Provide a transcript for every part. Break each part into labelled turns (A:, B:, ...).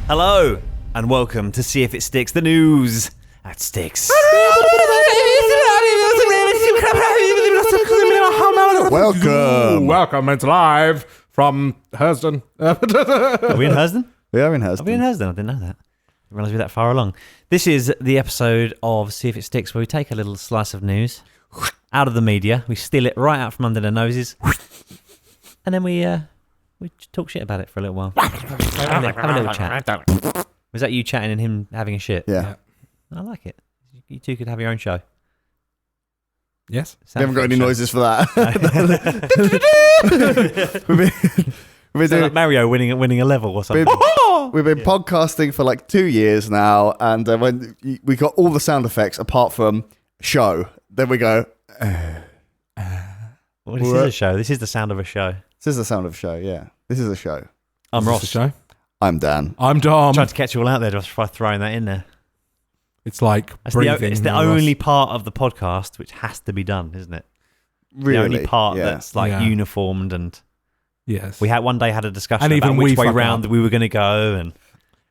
A: Hello, and welcome to See If It Sticks, the news at Sticks.
B: Welcome, it's live from Hersden.
A: Are we in Hersden?
C: We are in Hersden.
A: Are we in Hersden? I didn't know that. I didn't realise we were that far along. This is the episode of See If It Sticks where we take a little slice of news out of the media, we steal it right out from under their noses, and then we talk shit about it for a little while. Have a little chat. Was that you chatting and him having a shit?
C: Yeah.
A: I like it. You two could have your own show.
B: Yes.
C: We haven't got any noises for that. we've been
A: like Mario winning a level or something.
C: We've been podcasting for like 2 years now, and when we got all the sound effects apart from show, then we go.
A: Well, this is a show. This is the sound of a show.
C: This is the sound of a show. Yeah, this is a show.
A: I'm Ross.
B: Show?
C: I'm Dan.
B: I'm Dom.
A: Trying to catch you all out there just by throwing that in there.
B: It's like breathing.
A: It's the only part of the podcast which has to be done, isn't it?
C: Really?
A: The only part
C: yeah.
A: that's like uniformed, and
B: yes,
A: we had one day had a discussion
B: and
A: about
B: even
A: which
B: we
A: way round that we were going to go, and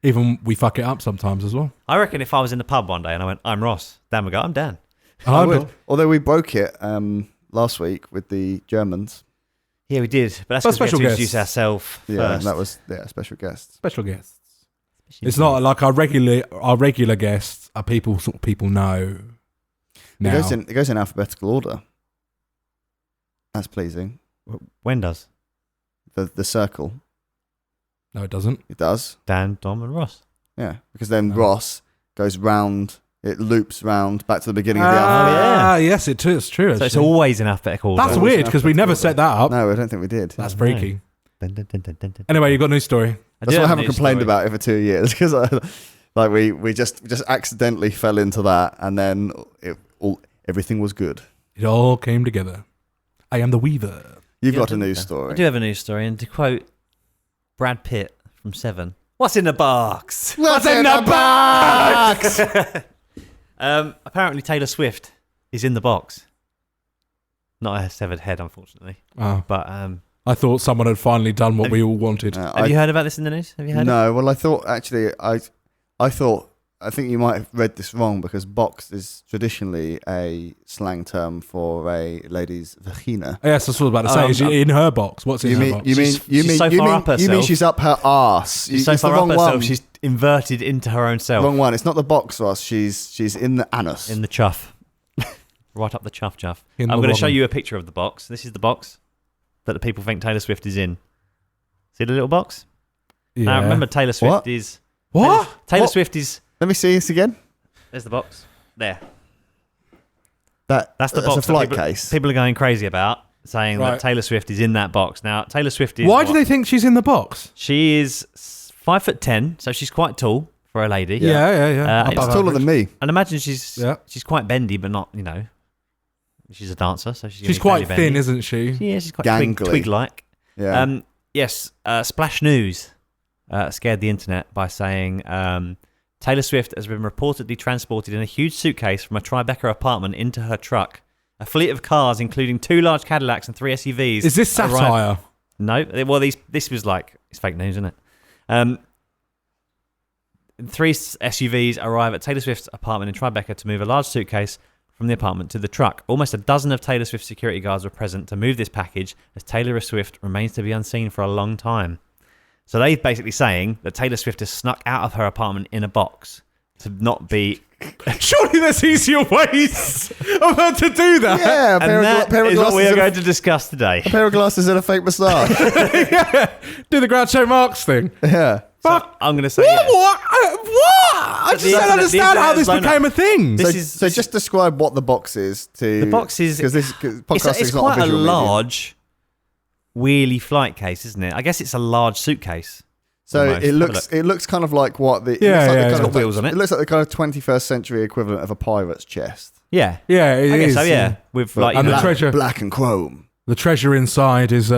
B: even we fuck it up sometimes as well.
A: I reckon if I was in the pub one day and I went, "I'm Ross," Dan would go, "I'm Dan."
C: I would. Although we broke it last week with the Germans.
A: Yeah, we did, but that's because we had to introduce ourselves
C: Yeah,
A: first.
C: that was special guests.
B: Special guests. It's not like our regular guests are people sort of people know. Now.
C: It goes in alphabetical order. That's pleasing.
A: When does
C: The circle.
B: No, it doesn't.
C: It does.
A: Dan, Dom, and Ross?
C: Yeah, because then Ross goes round. It loops round back to the beginning of the alphabet.
B: Ah, yes, it is true.
A: So it's always in alphabetical order.
B: That's weird because we never set that up.
C: No, I don't think we did.
B: That's freaky.
A: Dun, dun, dun, dun, dun, dun.
B: Anyway, you've got a new story.
C: That's why I haven't complained about it for 2 years, because we just accidentally fell into that, and then everything was good.
B: It all came together. I am the weaver.
C: You've got a news story.
A: I do have a news story, and to quote Brad Pitt from Seven, "What's in the box?
C: What's in the box?"
A: Apparently Taylor Swift is in the box. Not a severed head, unfortunately.
B: Oh.
A: But
B: I thought someone had finally done what we all wanted.
A: have you heard about this in the news? Have you heard?
C: No. Well, I thought actually, I think you might have read this wrong, because box is traditionally a slang term for a lady's vagina.
B: Yes, that's what I was about to say. Is she in her box? What's in her box?
C: You mean she's up her arse?
A: She's so far up herself, she's inverted into her own self.
C: Wrong one. It's not the box, Ross. She's in the anus.
A: In the chuff. Right up the chuff.
B: I'm
A: going to show you a picture of the box. This is the box that the people think Taylor Swift is in. See the little box?
B: Yeah.
A: Now remember, Taylor Swift is...
B: What?
A: Taylor Swift is...
C: Let me see this again.
A: There's the box. There.
C: That's
A: the box.
C: a flight
A: that
C: case.
A: People are going crazy about, saying that Taylor Swift is in that box. Now, Taylor Swift is...
B: Why do they think she's in the box?
A: She is 5'10", so she's quite tall for a lady.
B: Yeah.
C: It's taller than me.
A: And imagine she's quite bendy, but not, she's a dancer, so she's
B: quite
A: bendy.
B: thin, isn't she?
A: Yeah, she's quite
C: Gangly.
A: twig-like.
C: Yeah.
A: Yes, Splash News scared the internet by saying Taylor Swift has been reportedly transported in a huge suitcase from a Tribeca apartment into her truck. A fleet of cars, including 2 large Cadillacs and 3 SUVs.
B: Is this satire?
A: No. Well, this was like, it's fake news, isn't it? 3 SUVs arrive at Taylor Swift's apartment in Tribeca to move a large suitcase from the apartment to the truck. Almost a dozen of Taylor Swift's security guards were present to move this package, as Taylor Swift remains to be unseen for a long time. So they're basically saying that Taylor Swift has snuck out of her apartment in a box to not be...
B: Surely there's easier ways of her to do that.
C: Yeah,
A: and that is what we are going to discuss today.
C: A pair of glasses and a fake moustache.
B: Yeah. Do the Groucho Marx thing.
C: Yeah.
B: Fuck.
A: I'm going to say...
B: What? I just don't understand how this became a thing.
C: So just describe what the box is to...
A: The box is...
C: Because this podcast
A: it's
C: is not
A: quite a
C: visual
A: large wheelie flight case, isn't it? I guess it's a large suitcase.
C: So
A: almost.
C: it looks kind of like what the...
A: It's got wheels on it.
C: It looks like the kind of 21st century equivalent of a pirate's chest.
A: Yeah.
B: Yeah, it
A: I guess
B: is.
A: so, yeah. With like...
B: And the treasure...
C: Black and chrome.
B: The treasure inside is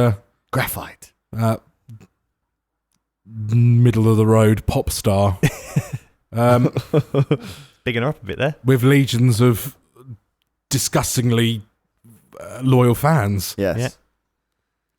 C: Graphite.
B: Middle of the road pop star.
A: Bigging her up a bit there.
B: With legions of disgustingly loyal fans.
C: Yes.
A: Yeah.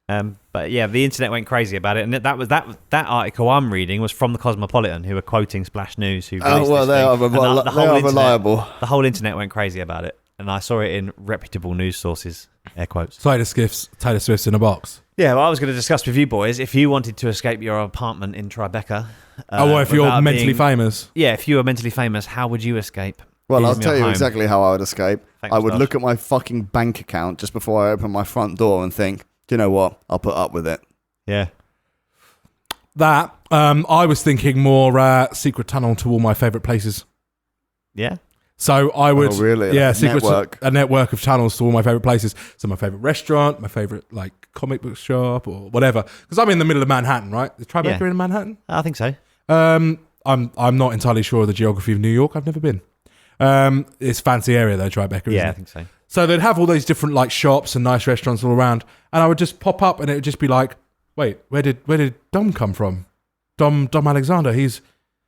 A: But yeah, the internet went crazy about it, and that article I'm reading was from the Cosmopolitan, who are quoting Splash News. Who
C: They are reliable.
A: The whole internet went crazy about it, and I saw it in reputable news sources. Air quotes.
B: Taylor Swift's in a box.
A: Yeah, well, I was going to discuss with you boys, if you wanted to escape your apartment in Tribeca.
B: If you're mentally famous.
A: Yeah, if you were mentally famous, how would you escape?
C: Well, I'll tell you exactly how I would escape.
A: Thanks,
C: I would
A: Josh.
C: look at my fucking bank account just before I open my front door and think, do you know what? I'll put up with it.
A: Yeah.
B: That, I was thinking more secret tunnel to all my favourite places.
A: Yeah?
B: So I would,
C: really?
B: yeah,
C: Like
B: a network of channels to all my favorite places. So my favorite restaurant, my favorite like comic book shop or whatever. Because I'm in the middle of Manhattan, right? Is Tribeca in Manhattan?
A: I think so.
B: I'm not entirely sure of the geography of New York. I've never been. It's a fancy area though, Tribeca.
A: Yeah,
B: Isn't
A: I
B: it?
A: think so.
B: So they'd have all these different like shops and nice restaurants all around, and I would just pop up, and it would just be like, wait, where did Dom come from? Dom Alexander. He's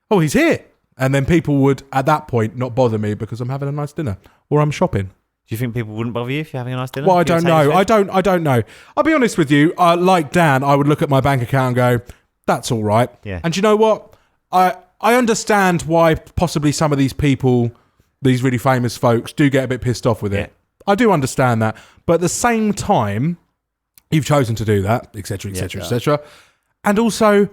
B: here. And then people would, at that point, not bother me because I'm having a nice dinner or I'm shopping.
A: Do you think people wouldn't bother you if you're having a nice dinner?
B: Well, I don't know. I don't know. I'll be honest with you. Like Dan, I would look at my bank account and go, "That's all right."
A: Yeah.
B: And you know what? I understand why possibly some of these people, these really famous folks, do get a bit pissed off with it. I do understand that, but at the same time, you've chosen to do that, etc., etc., etc. And also,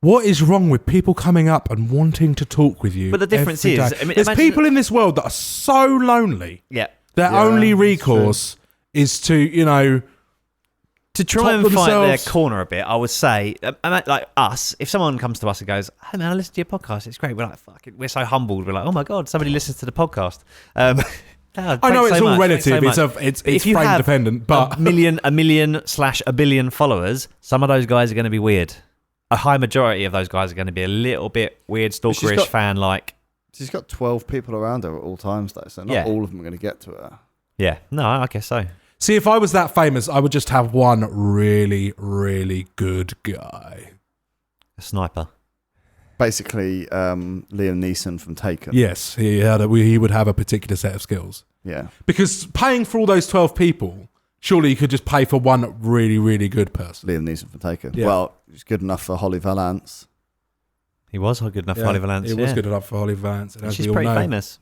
B: what is wrong with people coming up and wanting to talk with you?
A: But the difference
B: every
A: is,
B: day?
A: I mean,
B: there's
A: imagine
B: people in this world that are so lonely.
A: Yeah.
B: Their only recourse is to,
A: to try
B: top
A: and fight their
B: themselves.
A: corner a bit, I would say, like us, if someone comes to us and goes, "Hey man, I listen to your podcast, it's great," we're like, "Fuck it," we're so humbled. We're like, "Oh my god, somebody listens to the podcast."
B: I know it's all relative. It's frame dependent, but
A: a million/a billion followers, some of those guys are going to be weird. A high majority of those guys are going to be a little bit weird, stalkerish fan like.
C: She's got 12 people around her at all times, though, so not all of them are going to get to her.
A: Yeah, no, I guess so.
B: see, if I was that famous, I would just have one really, really good guy.
A: A sniper.
C: Basically, Liam Neeson from Taken.
B: Yes, he would have a particular set of skills.
C: Yeah.
B: Because paying for all those 12 people, surely you could just pay for one really, really good person.
C: Liam Neeson from Taken.
B: Yeah.
C: Well, he's good enough for Holly Valance.
A: He was good enough for Holly Valance.
B: He was good enough for Holly Valance. And
A: she's pretty famous.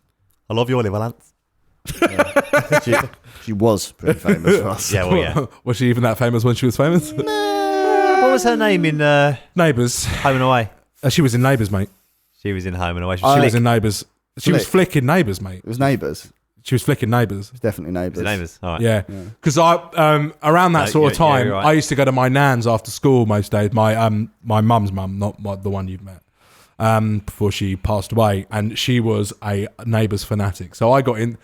A: I love you, Holly Valance.
C: She was pretty famous for us.
A: Yeah, well, yeah.
B: Was she even that famous when she was famous?
A: What was her name in
B: Neighbours.
A: Home and Away?
B: She was in Neighbours, mate.
A: She was in Home and Away.
B: She was in Neighbours. She was flicking Neighbours, mate.
C: It was Neighbours.
B: She was flicking Neighbours.
C: It was definitely Neighbours.
A: Neighbours, all right.
B: Yeah, because around that sort of time,
A: you're right.
B: I used to go to my nan's after school most days. My mum's mum, not the one you've met, before she passed away, and she was a Neighbours fanatic. So I got in.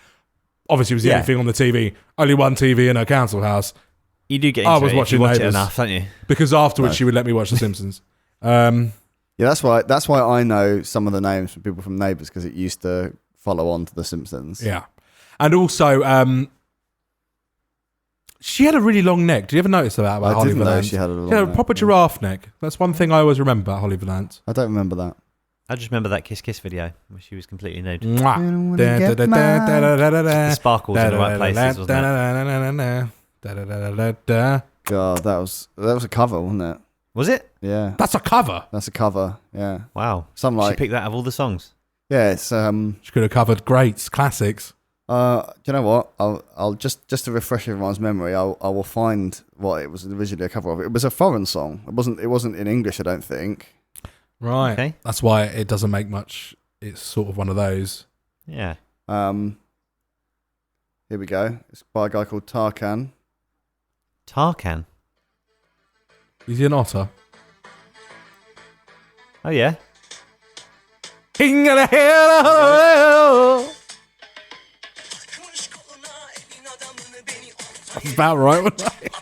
B: Obviously, it was the only thing on the TV. Only one TV in her council house.
A: You do get into
B: I was
A: it
B: watching
A: if you watch it
B: Neighbours
A: enough, don't you?
B: Because afterwards she would let me watch The Simpsons.
C: Yeah, that's why I know some of the names from people from Neighbours, because it used to follow on to The Simpsons.
B: Yeah. And also, she had a really long neck. Did you ever notice that about Holly
C: didn't know
B: Valance?
C: she had a long
B: She had a
C: neck,
B: proper giraffe neck. That's one thing I always remember about Holly Valance.
C: I don't remember that.
A: I just remember that Kiss Kiss video where she was completely nude.
B: Mwah.
A: The sparkles in the right places, wasn't it?
C: God, that was a cover, wasn't it?
A: Was it?
C: Yeah.
B: That's a cover.
C: That's a cover, yeah.
A: Wow.
C: Some
A: She
C: like
A: picked that out of all the songs.
C: yeah, it's
B: She could have covered greats, classics.
C: do you know what? I'll just to refresh everyone's memory, I will find what it was originally a cover of. It was a foreign song. It wasn't in English, I don't think.
B: Right.
A: Okay.
B: That's why it doesn't make much. It's sort of one of those.
A: Yeah.
C: Here we go. It's by a guy called Tarkan.
A: Tarkan.
B: Is he an otter?
A: Oh, yeah.
B: King of the hill. That's about right, wasn't it?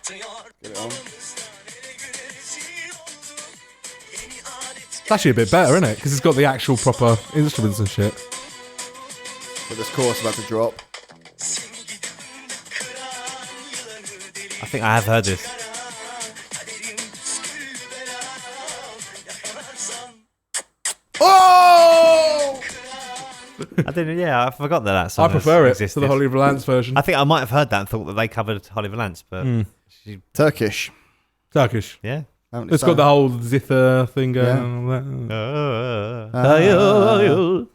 C: Get it on.
B: It's actually a bit better, isn't it? Because it's got the actual proper instruments and shit.
C: But this chorus about to drop.
A: I think I have heard this.
B: Oh!
A: I didn't. Yeah, I forgot that song.
B: I prefer it
A: existed.
B: to the Holly Valance version.
A: I think I might have heard that and thought that they covered Holly Valance, but she,
C: Turkish.
B: Turkish.
A: Yeah.
B: It's got the whole zither thing going on. All that.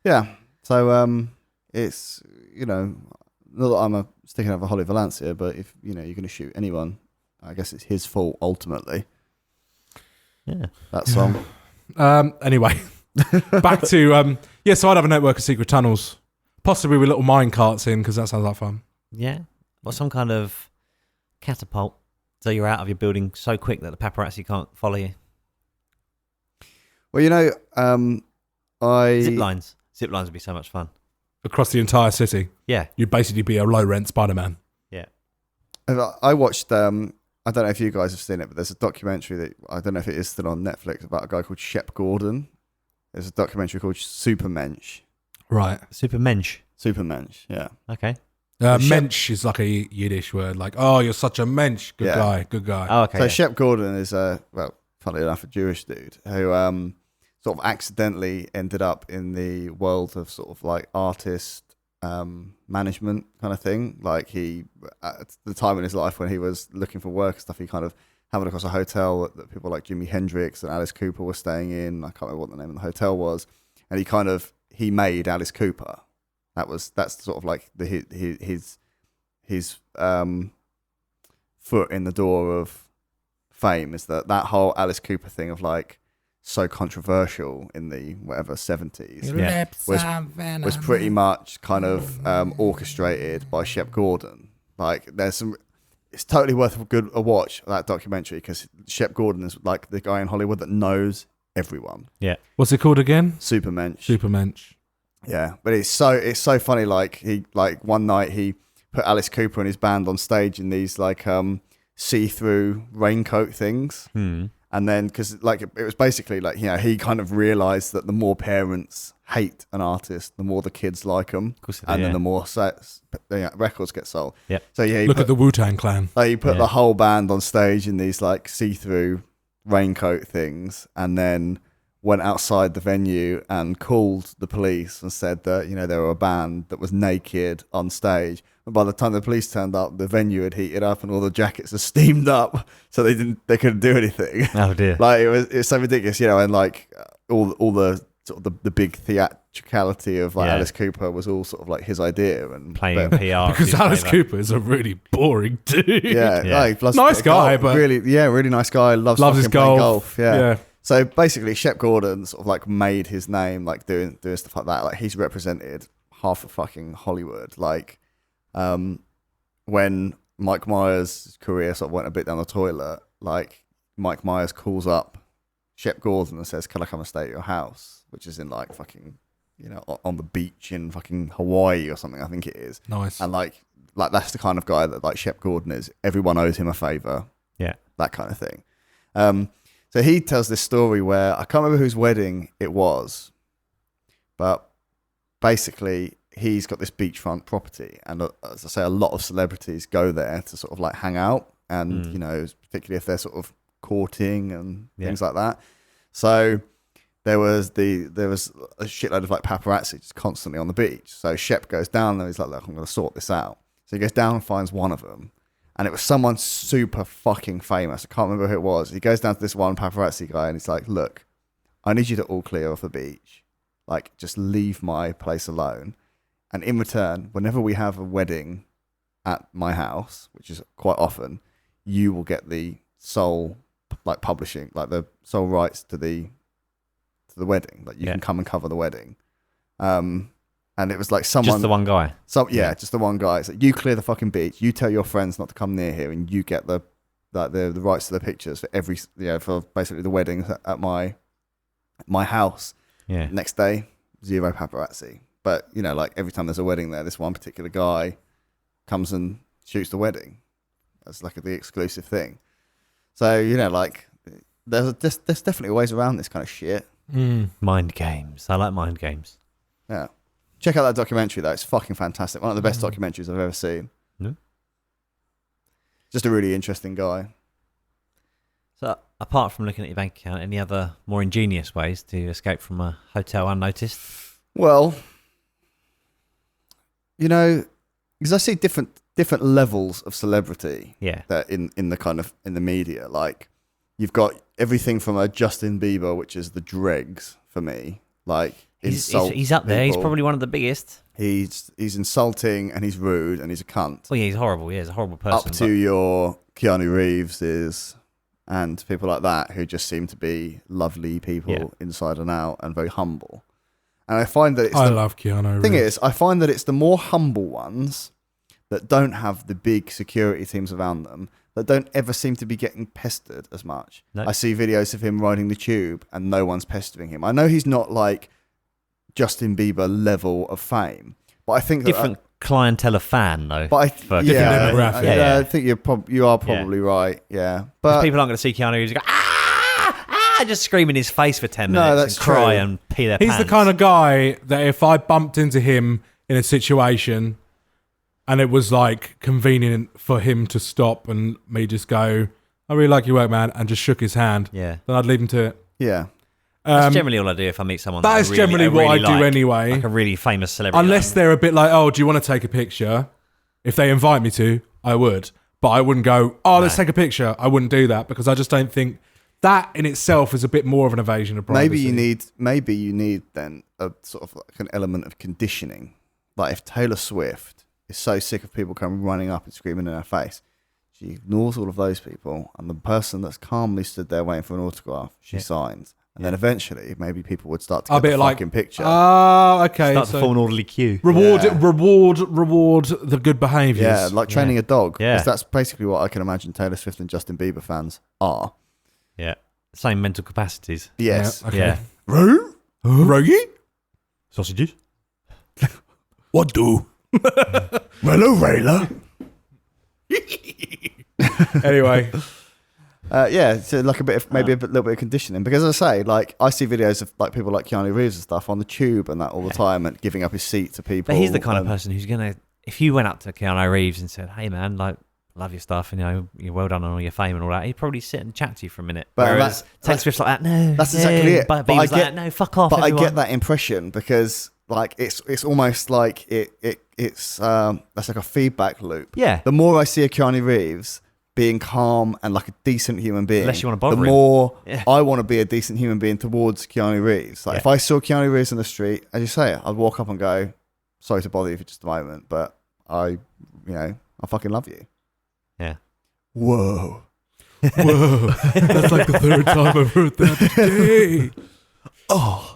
C: Yeah. So it's, not that I'm sticking up for Holly Valencia, but if you're going to shoot anyone, I guess it's his fault ultimately.
A: Yeah.
C: That song.
B: Anyway, back to so I'd have a network of secret tunnels, possibly with little mine carts in, because that sounds like fun.
A: Yeah. Or some kind of catapult, so you're out of your building so quick that the paparazzi can't follow you.
C: Well,
A: Zip lines. Zip lines would be so much fun.
B: Across the entire city.
A: Yeah.
B: You'd basically be a low-rent Spider-Man.
A: Yeah.
C: I watched, I don't know if you guys have seen it, but there's a documentary that, I don't know if it is still on Netflix, about a guy called Shep Gordon. There's a documentary called Supermensch.
B: Right.
A: Supermensch.
C: Supermensch, yeah.
A: Okay.
B: Mensch is like a Yiddish word, like, oh, you're such a mensch. Good guy.
A: Oh, okay.
C: So Shep Gordon is funnily enough, a Jewish dude who sort of accidentally ended up in the world of sort of like artist management kind of thing. Like he, at the time in his life when he was looking for work and stuff, he kind of happened across a hotel that people like Jimi Hendrix and Alice Cooper were staying in. I can't remember what the name of the hotel was. And he made Alice Cooper. That's sort of like his foot in the door of fame, is that whole Alice Cooper thing of like so controversial in the whatever 70s was pretty much kind of orchestrated by Shep Gordon. Like it's totally worth a watch, that documentary, because Shep Gordon is like the guy in Hollywood that knows everyone.
A: Yeah.
B: What's it called again?
C: Supermensch. Yeah, but it's so funny. Like one night he put Alice Cooper and his band on stage in these like see-through raincoat things, and then because like it was basically like he kind of realised that the more parents hate an artist, the more the kids like them, then the more records get sold.
A: Yeah.
C: So
B: look at the Wu-Tang Clan.
C: Like he put the whole band on stage in these like see-through raincoat things, and then went outside the venue and called the police and said that they were a band that was naked on stage. And by the time the police turned up, the venue had heated up and all the jackets had steamed up, so they couldn't do anything.
A: Oh dear!
C: Like it was so ridiculous, and like all the sort of the big theatricality of like Alice Cooper was all sort of like his idea and
A: playing PR
B: because Alice Cooper is a really boring dude.
C: Yeah. Like,
B: nice guy, but
C: really nice guy. Loves
B: his golf.
C: Yeah. So basically, Shep Gordon sort of like made his name like doing stuff like that. Like he's represented half of fucking Hollywood. Like when Mike Myers' career sort of went a bit down the toilet, like Mike Myers calls up Shep Gordon and says, "Can I come and stay at your house?" Which is in like fucking on the beach in fucking Hawaii or something, I think it is.
B: Nice.
C: And like that's the kind of guy that like Shep Gordon is. Everyone owes him a favor.
A: Yeah.
C: That kind of thing. So he tells this story where I can't remember whose wedding it was, but basically he's got this beachfront property, and as I say, a lot of celebrities go there to sort of like hang out, and particularly if they're sort of courting and things like that. So there was a shitload of like paparazzi just constantly on the beach. So Shep goes down there. He's like, "Look, I'm going to sort this out." So he goes down and finds one of them. And it was someone super fucking famous. I can't remember who it was. He goes down to this one paparazzi guy and he's like, "Look, I need you to all clear off the beach. Like, just leave my place alone. And in return, whenever we have a wedding at my house, which is quite often, you will get the sole like publishing, like the sole rights to the wedding. Like you can come and cover the wedding." And it was like someone...
A: Just the one guy?
C: Just the one guy. It's like, you clear the fucking beach, you tell your friends not to come near here, and you get the rights to the pictures for every... for basically the weddings at my house.
A: Yeah.
C: Next day, zero paparazzi. But, like every time there's a wedding there, this one particular guy comes and shoots the wedding. That's like the exclusive thing. So, like, there's definitely ways around this kind of shit.
A: Mind games. I like mind games.
C: Yeah. Check out that documentary, though. It's fucking fantastic. One of the best documentaries I've ever seen.
A: No?
C: Just a really interesting guy.
A: So, apart from looking at your bank account, any other more ingenious ways to escape from a hotel unnoticed?
C: Well, because I see different different levels of celebrity.
A: Yeah.
C: That in the media, like you've got everything from a Justin Bieber, which is the dregs for me. Like
A: He's up there. He's probably one of the biggest.
C: He's insulting and he's rude and he's a cunt.
A: Well, yeah, he's horrible. Yeah, he's a horrible person.
C: Up to your Keanu Reeves and people like that who just seem to be lovely people inside and out and very humble. And I find that
B: I love Keanu Reeves.
C: Thing is, I find that it's the more humble ones that don't have the big security teams around them that don't ever seem to be getting pestered as much.
A: No.
C: I see videos of him riding the tube and no one's pestering him. I know he's not like Justin Bieber level of fame, but I think
A: different clientele of fan though.
C: But I
B: demographic.
C: I think you are probably right. Yeah, but
A: people aren't going to see Keanu Reeves go just scream in his face for 10 minutes
C: that's
A: and cry
C: true.
A: and pee their
B: He's
A: pants.
B: the kind of guy that if I bumped into him in a situation and it was like convenient for him to stop and me just go, I really like your work, man, and just shook his hand,
A: Yeah.
B: then I'd leave him to it.
C: yeah.
A: That's generally all I do if I meet someone.
B: That is generally what I do anyway.
A: Like a really famous celebrity.
B: Unless they're a bit like, oh, do you want to take a picture? If they invite me to, I would. But I wouldn't go, let's take a picture. I wouldn't do that because I just don't think that in itself is a bit more of an invasion of privacy.
C: Maybe you need then a sort of like an element of conditioning. Like if Taylor Swift is so sick of people coming running up and screaming in her face, she ignores all of those people, and the person that's calmly stood there waiting for an autograph, she signs. And then eventually, maybe people would start to get the fucking picture.
B: Oh, okay.
A: Start to form an orderly queue.
B: Reward the good behaviours.
C: Yeah, like training a dog.
A: Yeah.
C: 'Cause that's basically what I can imagine Taylor Swift and Justin Bieber fans are.
A: Yeah. Same mental capacities.
C: Yes.
B: Yeah, okay.
A: Yeah.
B: Rogie?
A: Sausages?
B: What do?
C: Hello, Rayla.
B: Anyway.
C: So like maybe a little bit of conditioning, because as I say, like I see videos of like people like Keanu Reeves and stuff on the tube and that all the time and giving up his seat to people.
A: But he's the kind of person who's gonna, if you went up to Keanu Reeves and said, "Hey man, like love your stuff, and you're well done on all your fame and all that," he'd probably sit and chat to you for a minute.
C: But
A: Whereas Taylor Swift's like that. No,
C: that's exactly it.
A: But
C: I
A: Bieber's
C: get
A: like, no, fuck off.
C: But
A: everyone.
C: I get that impression because like it's almost like it's that's like a feedback loop.
A: Yeah.
C: The more I see a Keanu Reeves being calm and like a decent human being,
A: Unless you want to bother
C: the
A: him.
C: more I want to be a decent human being towards Keanu Reeves. Like if I saw Keanu Reeves in the street, as you say, I'd walk up and go, "Sorry to bother you for just a moment, but I fucking love you."
A: Yeah.
C: Whoa.
B: Whoa. That's like the third time I've heard that today.
A: I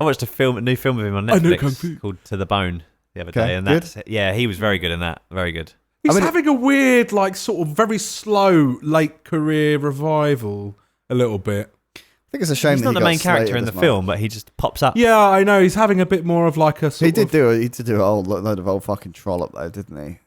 A: watched a new film of him on
B: I know Kung Fu.
A: Netflix called To the Bone the other
C: Okay,
A: day, and he was very good in that. Very good.
B: He's having a weird, like, sort of very slow late career revival a little bit.
C: I think it's a shame
A: He's
C: that
A: not
C: he
A: the
C: got
A: main character
C: slated
A: in the
C: as much.
A: film, but he just pops up.
B: Yeah, I know. He's having a bit more of like a sort
C: He did
B: of...
C: do a whole load of old fucking trollop though, didn't he?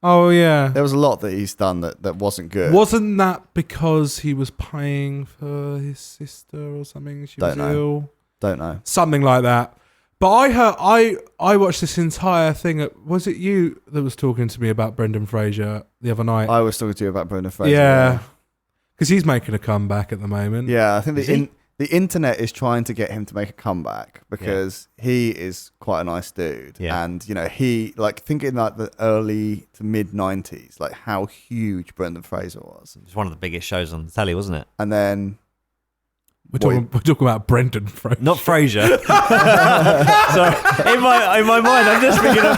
B: Oh, yeah.
C: There was a lot that he's done that wasn't good.
B: Wasn't that because he was paying for his sister or something? She was ill?
C: Don't know.
B: Something like that. But I watched this entire thing. Was it you that was talking to me about Brendan Fraser the other night?
C: I was talking to you about Brendan Fraser.
B: Yeah. Because he's making a comeback at the moment.
C: Yeah, I think the internet is trying to get him to make a comeback because he is quite a nice dude.
A: Yeah.
C: And, he, like, thinking like the early to mid 90s, like how huge Brendan Fraser was.
A: It was one of the biggest shows on the telly, wasn't it?
C: And then...
B: We're talking about Brendan Fraser.
A: Not Fraser. So in my mind, I'm just thinking of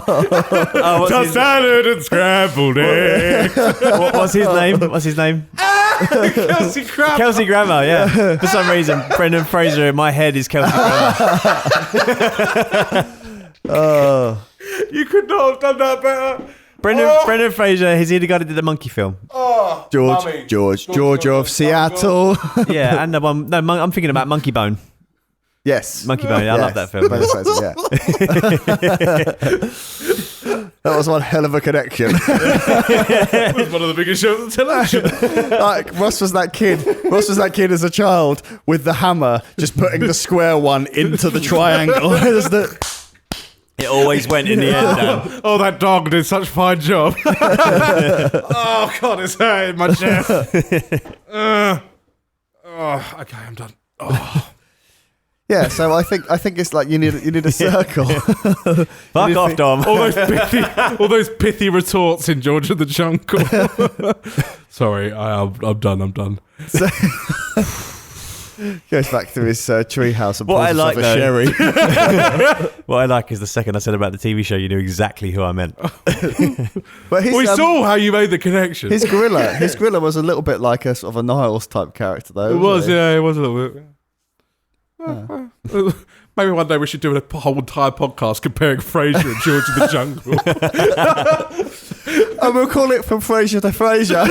A: fucking.
B: salad and scrambled eggs.
A: What's his name? What's his name?
B: Kelsey Crab.
A: Kelsey Grammer. Yeah. For some reason, Brendan Fraser in my head is Kelsey Grammer.
B: You could not have done that better.
A: Brendan Fraser. He's the guy that did the monkey film.
C: George of Seattle.
A: Yeah, and the one. No, I'm thinking about Monkey Bone.
C: Yes.
A: Monkey Bone. I love that film.
C: Brendan Fraser, yeah. That was one hell of a connection.
B: It was one of the biggest shows on television.
C: Like Ross was that kid as a child with the hammer, just putting the square one into the triangle.
A: It always went in the end, Dan.
B: Oh, that dog did such a fine job. Oh, God, it's hurting my chest. Okay, I'm done. Oh.
C: Yeah, so I think it's like you need a circle.
A: Fuck off, Dom.
B: all those pithy retorts in George of the Jungle. Sorry, I'm done.
C: So, goes back to his treehouse and
A: What I
C: pours
A: like,
C: himself a
A: though-
C: sherry.
A: What I like is the second I said about the TV show, you knew exactly who I meant.
C: But
B: We saw how you made the connection.
C: his gorilla was a little bit like a sort of a Niles type character, though.
B: It was,
C: wasn't
B: yeah, it was a little bit.
C: Yeah.
B: Maybe one day we should do a whole entire podcast comparing Frasier and George of the Jungle.
C: And we'll call it From Frasier to Frasier.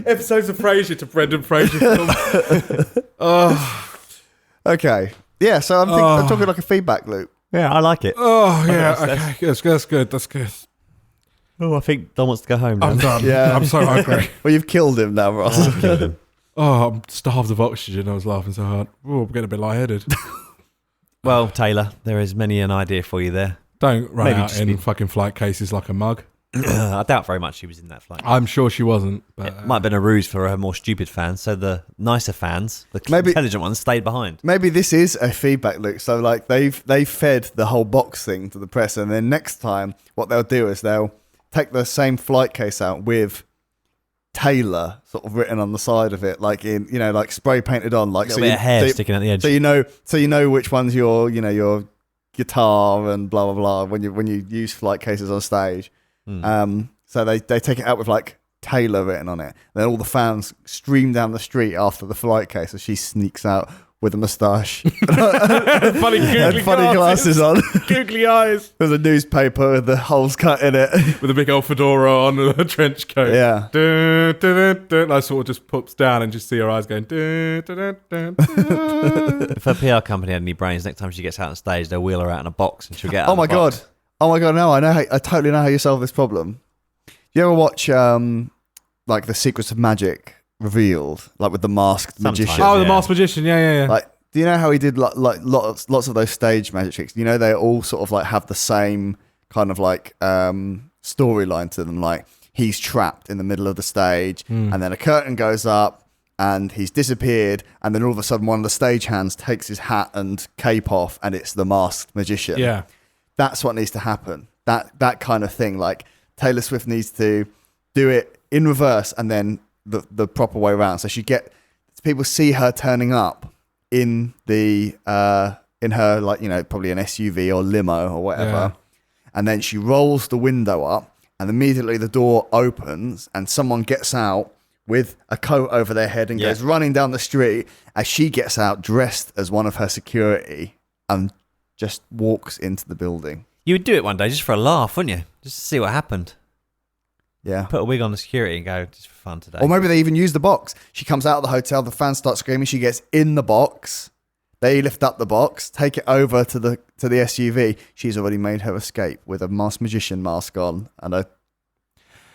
B: Episodes of Frasier to Brendan Fraser film.
C: Okay. Yeah, so I'm talking like a feedback loop.
A: Yeah, I like it.
B: Oh, yeah,
A: that's-
B: okay. That's good. That's good.
A: Oh, I think Dom wants to go home now.
B: I'm done.
C: Yeah.
B: I'm so hungry.
C: Well, you've killed him now, Ross.
B: Oh, I'm starved of oxygen. I was laughing so hard. Oh, I'm getting a bit lightheaded.
A: Well, Taylor, there is many an idea for you there.
B: Don't run
A: Maybe
B: out
A: just
B: in
A: be-
B: fucking flight cases like a mug.
A: I doubt very much she was in that flight.
B: I'm sure she wasn't. But,
A: It might have been a ruse for her more stupid fans, so the nicer fans, the
C: Maybe-
A: intelligent ones, stayed behind.
C: Maybe this is a feedback loop. So, like, they've fed the whole box thing to the press, and then next time, what they'll do is they'll take the same flight case out with Taylor sort of written on the side of it, like in like spray painted on, like
A: Little bit of hair sticking out the edge.
C: So you know which one's your guitar and blah blah blah when you use flight cases on stage. So they take it out with like Taylor written on it. Then all the fans stream down the street after the flight case as she sneaks out with a moustache
B: funny
C: and funny glasses on.
B: Googly eyes.
C: There's a newspaper with the holes cut in it.
B: With a big old fedora on and a trench coat.
C: Yeah.
B: Dun, dun, dun, dun. And I sort of just pops down and just see her eyes going. Dun, dun, dun, dun, dun.
A: If her PR company had any brains, next time she gets out on stage, they'll wheel her out in a box and she'll get out.
C: Oh my god! No, I totally know how you solve this problem. You ever watch like the Secrets of Magic revealed, like with the masked
A: Sometimes.
C: magician?
B: Oh, the
A: Yeah.
B: masked magician. Yeah.
C: Like, do you know how he did like lots of those stage magic tricks? You know, they all sort of like have the same kind of like storyline to them. Like, he's trapped in the middle of the stage, and then a curtain goes up, and he's disappeared, and then all of a sudden one of the stagehands takes his hat and cape off, and it's the masked magician.
B: Yeah.
C: That's what needs to happen. That kind of thing. Like, Taylor Swift needs to do it in reverse and then the proper way around. So people see her turning up in the in her, like, probably an SUV or limo or whatever.
B: Yeah.
C: And then she rolls the window up and immediately the door opens and someone gets out with a coat over their head and goes running down the street as she gets out dressed as one of her security and just walks into the building.
A: You would do it one day just for a laugh, wouldn't you? Just to see what happened.
C: Yeah.
A: Put a wig on the security and go, just for fun today.
C: Or maybe they even use the box. She comes out of the hotel, the fans start screaming, she gets in the box. They lift up the box, take it over to the SUV. She's already made her escape with a masked magician mask on and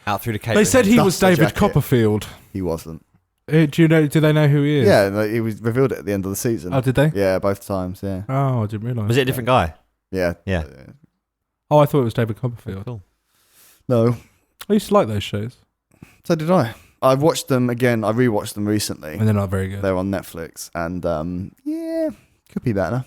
A: Out through the cave.
B: They said he was
C: Duster
B: David
C: jacket.
B: Copperfield.
C: he wasn't.
B: Do they know who he is?
C: Yeah, like, he was revealed it at the end of the season.
B: Oh, did they?
C: Yeah, both times, yeah.
B: Oh, I didn't realise.
A: Was it a different guy?
C: Yeah.
A: Yeah.
B: Oh, I thought it was David Copperfield.
A: Cool.
C: No.
B: I used to like those shows.
C: So did I. I've watched them again. I rewatched them recently.
B: And they're not very good.
C: They're on Netflix. And yeah, could be better.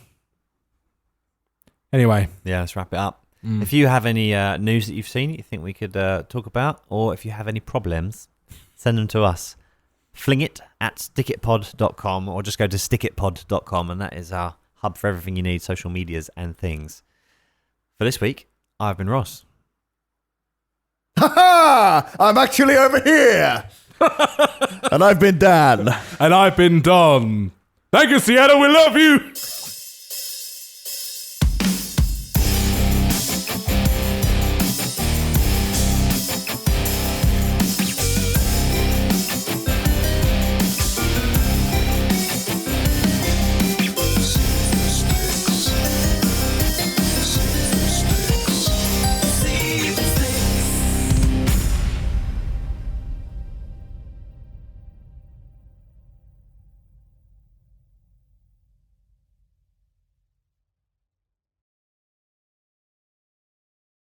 B: Anyway.
A: Yeah, let's wrap it up. If you have any news that you've seen that you think we could talk about, or if you have any problems, send them to us. Fling it at stickitpod.com or just go to stickitpod.com, and that is our hub for everything you need, social medias and things. For this week, I've been Ross.
C: Ha ha! I'm actually over here! And I've been Dan.
B: And I've been Don. Thank you, Seattle. We love you.